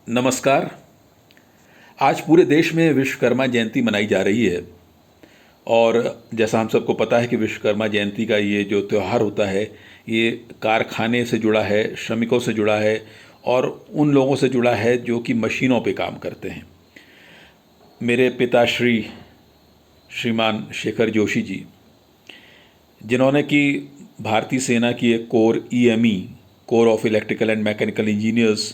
नमस्कार। आज पूरे देश में विश्वकर्मा जयंती मनाई जा रही है और जैसा हम सबको पता है कि विश्वकर्मा जयंती का ये जो त्यौहार होता है ये कारखाने से जुड़ा है, श्रमिकों से जुड़ा है और उन लोगों से जुड़ा है जो कि मशीनों पे काम करते हैं। मेरे पिताश्री श्रीमान शेखर जोशी जी, जिन्होंने कि भारतीय सेना की एक core EME, core of electrical and mechanical engineers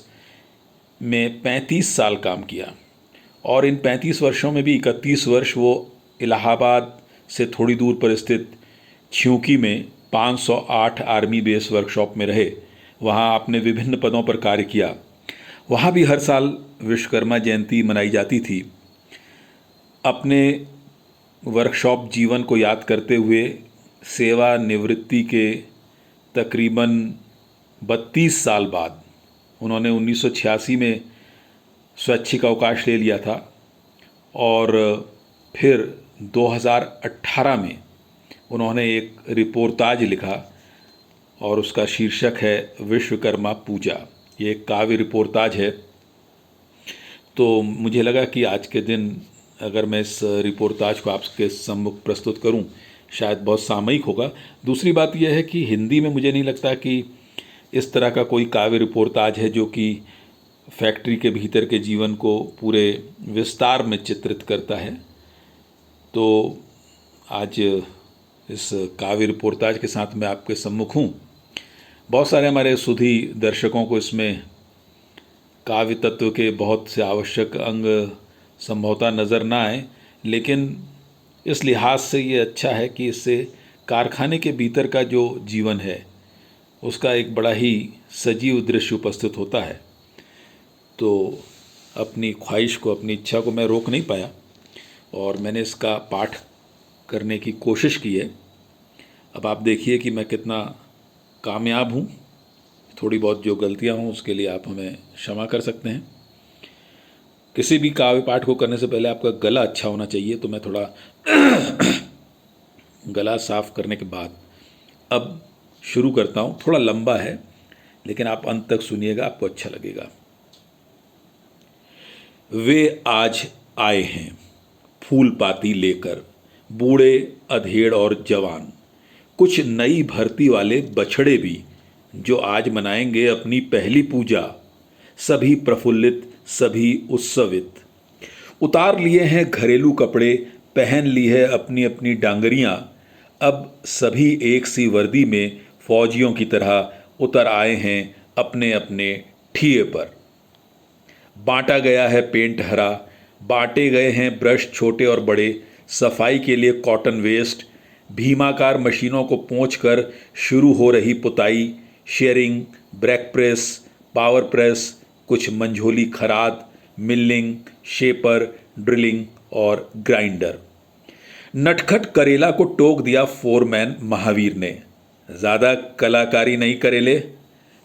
में 35 साल काम किया और इन 35 वर्षों में भी 31 वर्ष वो इलाहाबाद से थोड़ी दूर पर स्थित छिंकी में 508 आर्मी बेस वर्कशॉप में रहे। वहाँ आपने विभिन्न पदों पर कार्य किया। वहाँ भी हर साल विश्वकर्मा जयंती मनाई जाती थी। अपने वर्कशॉप जीवन को याद करते हुए सेवानिवृत्ति के तकरीबन 32 साल बाद उन्होंने 1986 में स्वैच्छिक अवकाश ले लिया था और फिर 2018 में उन्होंने एक रिपोर्टाज लिखा और उसका शीर्षक है विश्वकर्मा पूजा। ये एक काव्य रिपोर्टाज है। तो मुझे लगा कि आज के दिन अगर मैं इस रिपोर्टाज को आपके सम्मुख प्रस्तुत करूं, शायद बहुत सामयिक होगा। दूसरी बात यह है कि हिंदी में मुझे नहीं लगता कि इस तरह का कोई काव्य रिपोर्टाज है जो कि फैक्ट्री के भीतर के जीवन को पूरे विस्तार में चित्रित करता है। तो आज इस काव्य रिपोर्टाज के साथ मैं आपके सम्मुख हूँ। बहुत सारे हमारे सुधी दर्शकों को इसमें काव्य तत्व के बहुत से आवश्यक अंग संभवतः नज़र ना आए, लेकिन इस लिहाज से ये अच्छा है कि इससे कारखाने के भीतर का जो जीवन है उसका एक बड़ा ही सजीव दृश्य उपस्थित होता है। तो अपनी ख्वाहिश को, अपनी इच्छा को मैं रोक नहीं पाया और मैंने इसका पाठ करने की कोशिश की है। अब आप देखिए कि मैं कितना कामयाब हूँ। थोड़ी बहुत जो गलतियाँ हों उसके लिए आप हमें क्षमा कर सकते हैं। किसी भी काव्य पाठ को करने से पहले आपका गला अच्छा होना चाहिए, तो मैं थोड़ा गला साफ करने के बाद अब शुरू करता हूँ। थोड़ा लंबा है लेकिन आप अंत तक सुनिएगा, आपको अच्छा लगेगा। वे आज आए हैं फूल पाती लेकर, बूढ़े अधेड़ और जवान, कुछ नई भर्ती वाले बछड़े भी, जो आज मनाएंगे अपनी पहली पूजा। सभी प्रफुल्लित, सभी उत्सवित। उतार लिए हैं घरेलू कपड़े, पहन ली है अपनी अपनी डांगरियां। अब सभी एक सी वर्दी में फौजियों की तरह उतर आए हैं अपने अपने ठिए पर। बांटा गया है पेंट हरा, बांटे गए हैं ब्रश छोटे और बड़े, सफाई के लिए कॉटन वेस्ट, भीमाकार मशीनों को पोंछकर शुरू हो रही पुताई, sharing, break press, power press, कुछ मंझोली खराद, मिलिंग, शेपर, ड्रिलिंग और ग्राइंडर। नटखट करेला को टोक दिया फोरमैन महावीर ने। ज़्यादा कलाकारी नहीं करेले,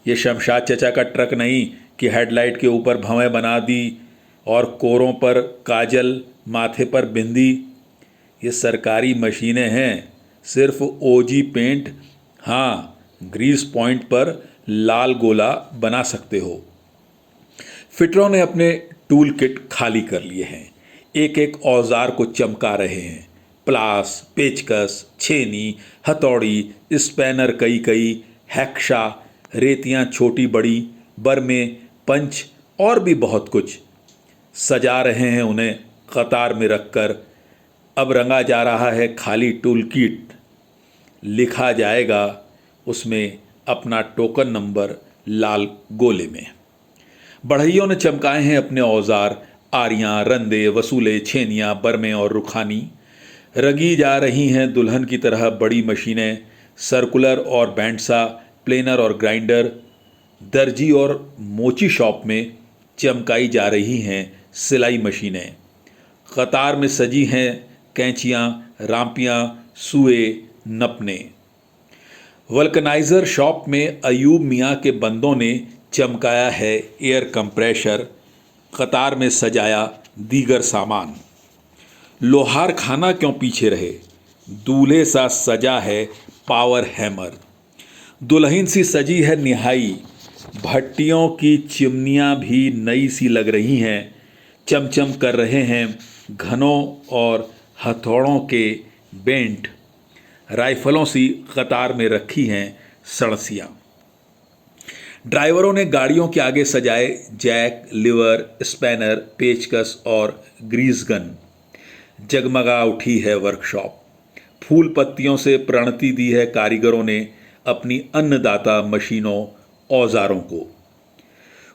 ये शमशाद चचा का ट्रक नहीं कि हेडलाइट के ऊपर भवें बना दी और कोरों पर काजल, माथे पर बिंदी। ये सरकारी मशीनें हैं, सिर्फ ओजी पेंट, हाँ ग्रीस पॉइंट पर लाल गोला बना सकते हो। फिटरों ने अपने टूल किट खाली कर लिए हैं, एक एक औजार को चमका रहे हैं। प्लास, पेचकस, छेनी, हथौड़ी, स्पैनर कई कई, हैक्शा, रेतियाँ छोटी बड़ी, बरमे, पंच और भी बहुत कुछ। सजा रहे हैं उन्हें कतार में रखकर। अब रंगा जा रहा है खाली टूल किट, लिखा जाएगा उसमें अपना टोकन नंबर लाल गोले में। बढ़इयों ने चमकाए हैं अपने औजार, आरियाँ, रंदे, वसूले, छेनियाँ, बरमे और रुखानी। रंगी जा रही हैं दुल्हन की तरह बड़ी मशीनें, सर्कुलर और बैंडसा, प्लेनर और ग्राइंडर। दर्जी और मोची शॉप में चमकाई जा रही हैं सिलाई मशीनें। कतार में सजी हैं कैंचियाँ, राम्पियाँ, सुए, नपने। वल्कनाइज़र शॉप में अयूब मियाँ के बंदों ने चमकाया है एयर कंप्रेशर, कतार में सजाया दीगर सामान। लोहार खाना क्यों पीछे रहे, दूल्हे सा सजा है पावर हैमर। दुल्हन सी सजी है निहाई, भट्टियों की चिमनियाँ भी नई सी लग रही हैं, चमचम कर रहे हैं घनों और हथौड़ों के बेंट, राइफलों सी कतार में रखी हैं सड़सियाँ। ड्राइवरों ने गाड़ियों के आगे सजाए जैक, लिवर, स्पैनर, पेचकस और ग्रीस गन। जगमगा उठी है वर्कशॉप। फूल पत्तियों से प्रणति दी है कारीगरों ने अपनी अन्नदाता मशीनों, औजारों को।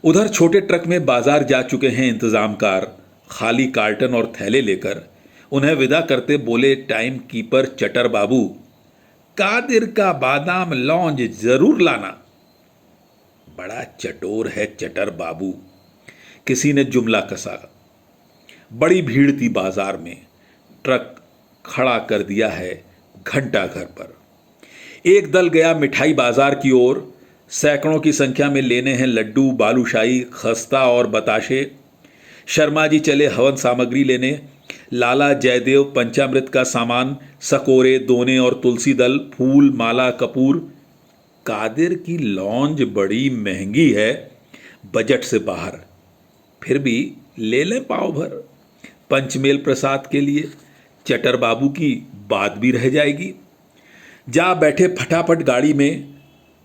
उधर छोटे ट्रक में बाजार जा चुके हैं इंतजामकार, खाली कार्टन और थैले लेकर। उन्हें विदा करते बोले टाइम कीपर चटर बाबू, कादिर का बादाम लौंज जरूर लाना। बड़ा चटोर है चटर बाबू, किसी ने जुमला कसा। बड़ी भीड़ थी बाजार में, ट्रक खड़ा कर दिया है घंटा घर पर। एक दल गया मिठाई बाजार की ओर, सैकड़ों की संख्या में लेने हैं लड्डू, बालूशाही, खस्ता और बताशे। शर्मा जी चले हवन सामग्री लेने, लाला जयदेव पंचामृत का सामान, सकोरे, दोने और तुलसी दल, फूल, माला, कपूर। कादिर की लौंज बड़ी महंगी है, बजट से बाहर, फिर भी ले लें पाव भर। पंचमेल प्रसाद के लिए चटर बाबू की बात भी रह जाएगी। जा बैठे फटाफट गाड़ी में।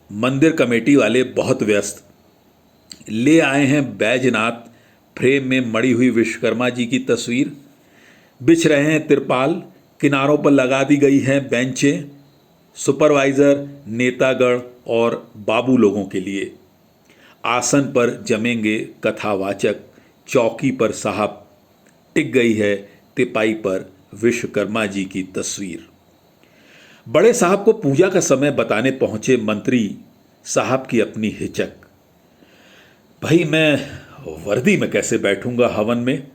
मंदिर कमेटी वाले बहुत व्यस्त। ले आए हैं बैजनाथ, फ्रेम में मड़ी हुई विश्वकर्मा जी की तस्वीर। बिछ रहे हैं तिरपाल, किनारों पर लगा दी गई हैं बेंचें। सुपरवाइज़र, नेतागण और बाबू लोगों के लिए। आसन पर जमेंगे कथावाचक, चौकी पर साहब, टिक गई है तिपाई पर विश्वकर्मा जी की तस्वीर। बड़े साहब को पूजा का समय बताने पहुंचे मंत्री साहब की अपनी हिचक। भाई मैं वर्दी में कैसे बैठूंगा हवन में,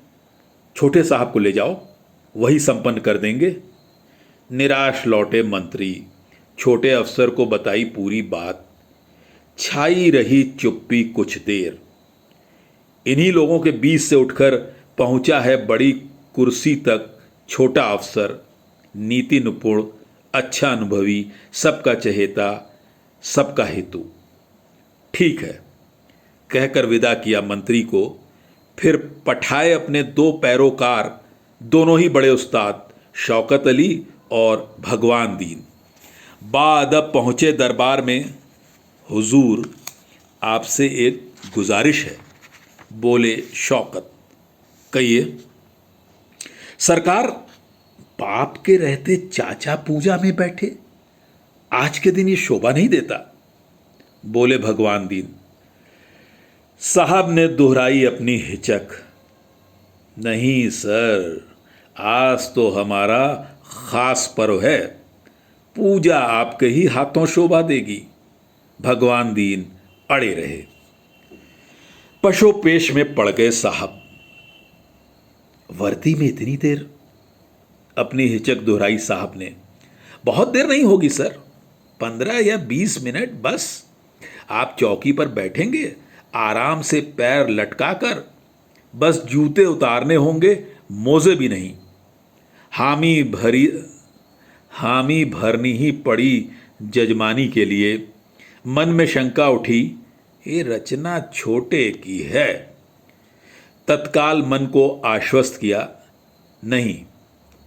छोटे साहब को ले जाओ, वही संपन्न कर देंगे। निराश लौटे मंत्री, छोटे अफसर को बताई पूरी बात। छाई रही चुप्पी कुछ देर। इन्हीं लोगों के बीच से उठकर पहुंचा है बड़ी कुर्सी तक छोटा अफसर, नीति निपुण, अच्छा अनुभवी, सबका चहेता, सबका हेतु। ठीक है, कहकर विदा किया मंत्री को। फिर पठाए अपने दो पैरोकार, दोनों ही बड़े उस्ताद, शौकत अली और भगवान दीन। बाअदब पहुंचे दरबार में। हुजूर, आपसे एक गुजारिश है, बोले शौकत। कहिए। सरकार, बाप के रहते चाचा पूजा में बैठे, आज के दिन ये शोभा नहीं देता, बोले भगवान दीन। साहब ने दोहराई अपनी हिचक। नहीं सर, आज तो हमारा खास पर्व है, पूजा आपके ही हाथों शोभा देगी। भगवान दीन अड़े रहे। पशोपेश में पड़ गए साहब। वर्दी में इतनी देर, अपनी हिचक दोहराई साहब ने। बहुत देर नहीं होगी सर, 15 या 20 मिनट बस। आप चौकी पर बैठेंगे आराम से पैर लटकाकर, बस जूते उतारने होंगे, मोजे भी नहीं। हामी भरनी ही पड़ी जजमानी के लिए। मन में शंका उठी, ये रचना छोटे की है। तत्काल मन को आश्वस्त किया, नहीं,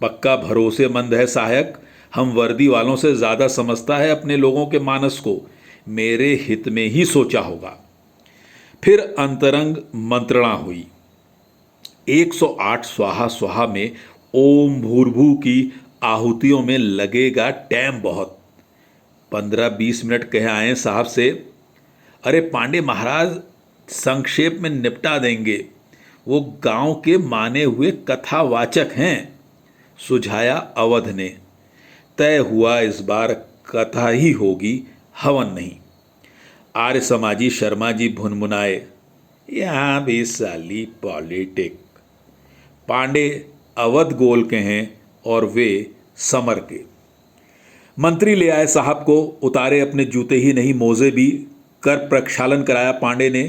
पक्का भरोसेमंद है सहायक, हम वर्दी वालों से ज़्यादा समझता है अपने लोगों के मानस को, मेरे हित में ही सोचा होगा। फिर अंतरंग मंत्रणा हुई। 108 स्वाहा स्वाहा में ओम भूर्भु की आहुतियों में लगेगा टाइम बहुत। 15-20 मिनट कह आए साहब से। अरे पांडे महाराज संक्षेप में निपटा देंगे, वो गांव के माने हुए कथावाचक हैं, सुझाया अवध ने। तय हुआ इस बार कथा ही होगी, हवन नहीं। आर्य समाजी शर्मा जी भुनभुनाए, यहाँ भी साली पॉलिटिक। पांडे अवध गोल के हैं और वे समर के। मंत्री ले आए साहब को, उतारे अपने जूते ही नहीं मोजे भी, कर प्रक्षालन कराया पांडे ने।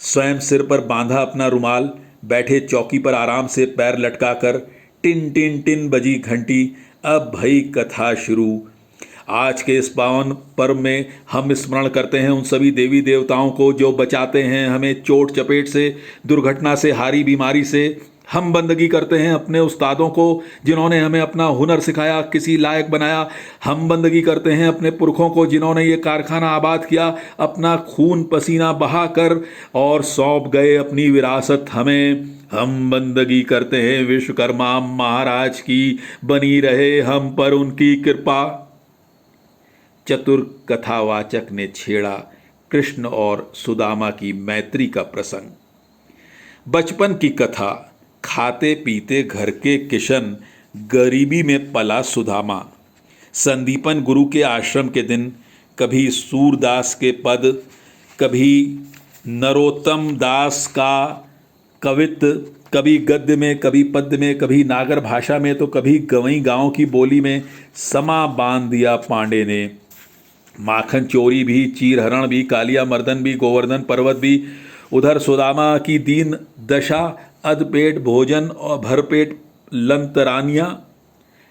स्वयं सिर पर बांधा अपना रुमाल, बैठे चौकी पर आराम से पैर लटकाकर। टिन टिन टिन बजी घंटी। अब भई कथा शुरू। आज के इस पावन पर्व में हम स्मरण करते हैं उन सभी देवी देवताओं को जो बचाते हैं हमें चोट चपेट से, दुर्घटना से, हारी बीमारी से। हम बंदगी करते हैं अपने उस्तादों को जिन्होंने हमें अपना हुनर सिखाया, किसी लायक बनाया। हम बंदगी करते हैं अपने पुरखों को जिन्होंने ये कारखाना आबाद किया, अपना खून पसीना बहा कर और सौंप गए अपनी विरासत हमें। हम बंदगी करते हैं विश्वकर्मा महाराज की, बनी रहे हम पर उनकी कृपा। चतुर कथावाचक ने छेड़ा कृष्ण और सुदामा की मैत्री का प्रसंग। बचपन की कथा। खाते पीते घर के किशन, गरीबी में पला सुदामा। संदीपन गुरु के आश्रम के दिन, कभी सूरदास के पद, कभी नरोत्तम दास का कवित्व, कभी गद्य में, कभी पद्य में, कभी नागर भाषा में, तो कभी गवई गांव की बोली में समा बांध दिया पांडे ने। माखन चोरी भी, चीर हरण भी, कालिया मर्दन भी, गोवर्धन पर्वत भी। उधर सुदामा की दीन दशा, अधपेट भोजन और भरपेट लंतरानियाँ।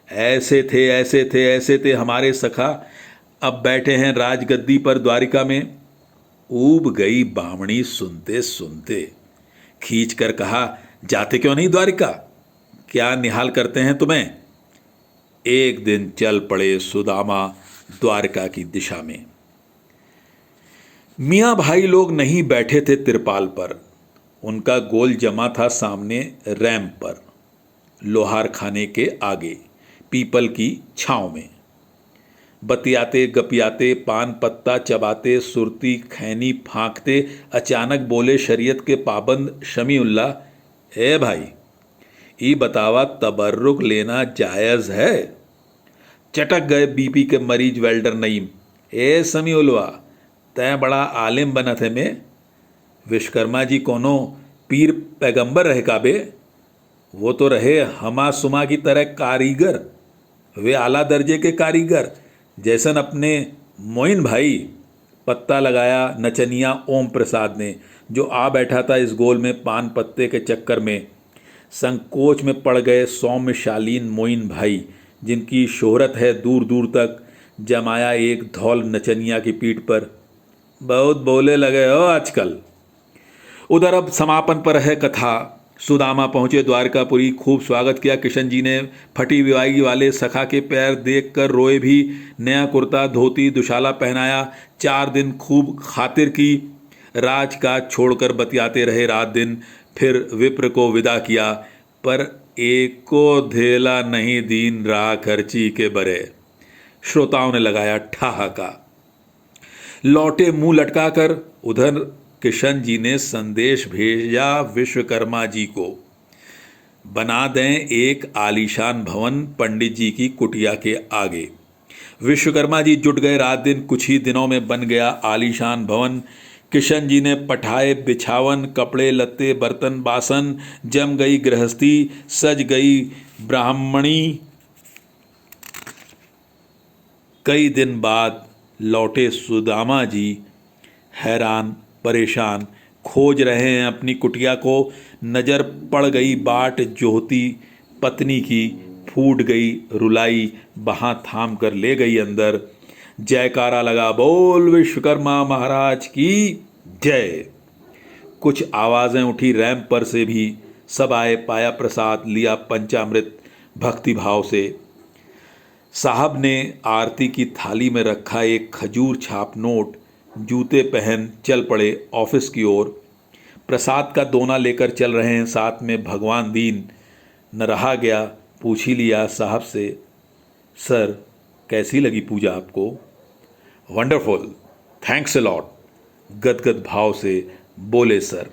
ऐसे थे, ऐसे थे, ऐसे थे हमारे सखा। अब बैठे हैं राजगद्दी पर द्वारिका में। ऊब गई बामणी सुनते सुनते। खींच कर कहा, जाते क्यों नहीं द्वारिका? क्या निहाल करते हैं तुम्हें? एक दिन चल पड़े सुदामा द्वारका की दिशा में। मियाँ भाई लोग नहीं बैठे थे तिरपाल पर, उनका गोल जमा था सामने रैंप पर, लोहार खाने के आगे, पीपल की छांव में। बतियाते गपियाते, पान पत्ता चबाते, सुरती खैनी फांकते, अचानक बोले शरीयत के पाबंद शमीउल्लाह, ए भाई, ई बतावा तबर्रुक लेना जायज़ है? चटक गए बीपी के मरीज वेल्डर नईम। ए समीउल्लाह, तय बड़ा आलिम बनत है में? विश्वकर्मा जी कोनो पीर पैगंबर रहे काबे? वो तो रहे हमा सुमा की तरह कारीगर, वे आला दर्जे के कारीगर, जैसन अपने मोइन भाई। पत्ता लगाया नचनिया ओम प्रसाद ने, जो आ बैठा था इस गोल में पान पत्ते के चक्कर में। संकोच में पड़ गए सौम्य शालीन मोइन भाई, जिनकी शोहरत है दूर दूर तक। जमाया एक धौल नचनिया की पीठ पर। बहुत बोले लगे हो आजकल। उधर अब समापन पर है कथा। सुदामा पहुंचे द्वारकापुरी, खूब स्वागत किया किशन जी ने। फटी विवाही वाले सखा के पैर देखकर रोए भी। नया कुर्ता धोती दुशाला पहनाया। 4 दिन खूब खातिर की। राज का छोड़कर बतियाते रहे रात दिन। फिर विप्र को विदा किया, पर एको धेला नहीं दीन रहा खर्ची के बरे। श्रोताओं ने लगाया ठहाका। लौटे मुंह लटकाकर। उधर किशन जी ने संदेश भेजा विश्वकर्मा जी को, बना दें एक आलीशान भवन पंडित जी की कुटिया के आगे। विश्वकर्मा जी जुट गए रात दिन। कुछ ही दिनों में बन गया आलीशान भवन। किशन जी ने पठाए बिछावन, कपड़े लत्ते बर्तन बासन। जम गई गृहस्थी, सज गई ब्राह्मणी। कई दिन बाद लौटे सुदामा जी, हैरान परेशान, खोज रहे हैं अपनी कुटिया को। नज़र पड़ गई बाट जोहती पत्नी की, फूट गई रुलाई, बहाँ थाम कर ले गई अंदर। जयकारा लगा, बोल विश्वकर्मा महाराज की जय। कुछ आवाज़ें उठी रैंप पर से भी। सब आए, पाया प्रसाद, लिया पंचामृत भक्ति भाव से। साहब ने आरती की थाली में रखा एक खजूर छाप नोट। जूते पहन चल पड़े ऑफिस की ओर। प्रसाद का दोना लेकर चल रहे हैं साथ में भगवान दीन। न रहा गया, पूछ ही लिया साहब से, सर कैसी लगी पूजा आपको? वंडरफुल, थैंक्स अ लॉट, गदगद भाव से बोले सर।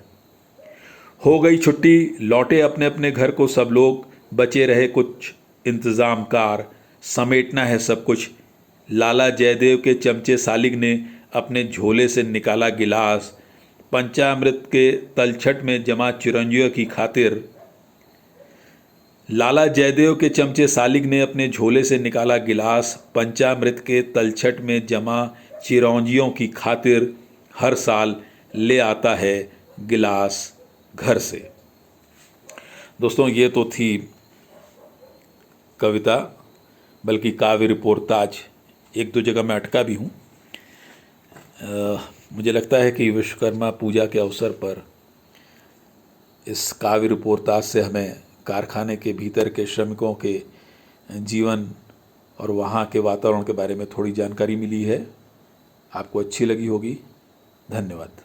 हो गई छुट्टी, लौटे अपने अपने घर को सब लोग। बचे रहे कुछ इंतज़ाम कार, समेटना है सब कुछ। लाला जयदेव के चमचे सालिग ने अपने झोले से निकाला गिलास। पंचामृत के तलछट में जमा चिरंजियों की खातिर। लाला जयदेव के चमचे सालिग ने अपने झोले से निकाला गिलास। पंचामृत के तलछट में जमा चिरौंजियों की खातिर हर साल ले आता है गिलास घर से। दोस्तों, ये तो थी कविता, बल्कि काव्य रिपोर्टाज एक दो जगह मैं अटका भी हूँ। मुझे लगता है कि विश्वकर्मा पूजा के अवसर पर इस काव्य रिपोर्टाज से हमें कारखाने के भीतर के श्रमिकों के जीवन और वहाँ के वातावरण के बारे में थोड़ी जानकारी मिली है। आपको अच्छी लगी होगी। धन्यवाद।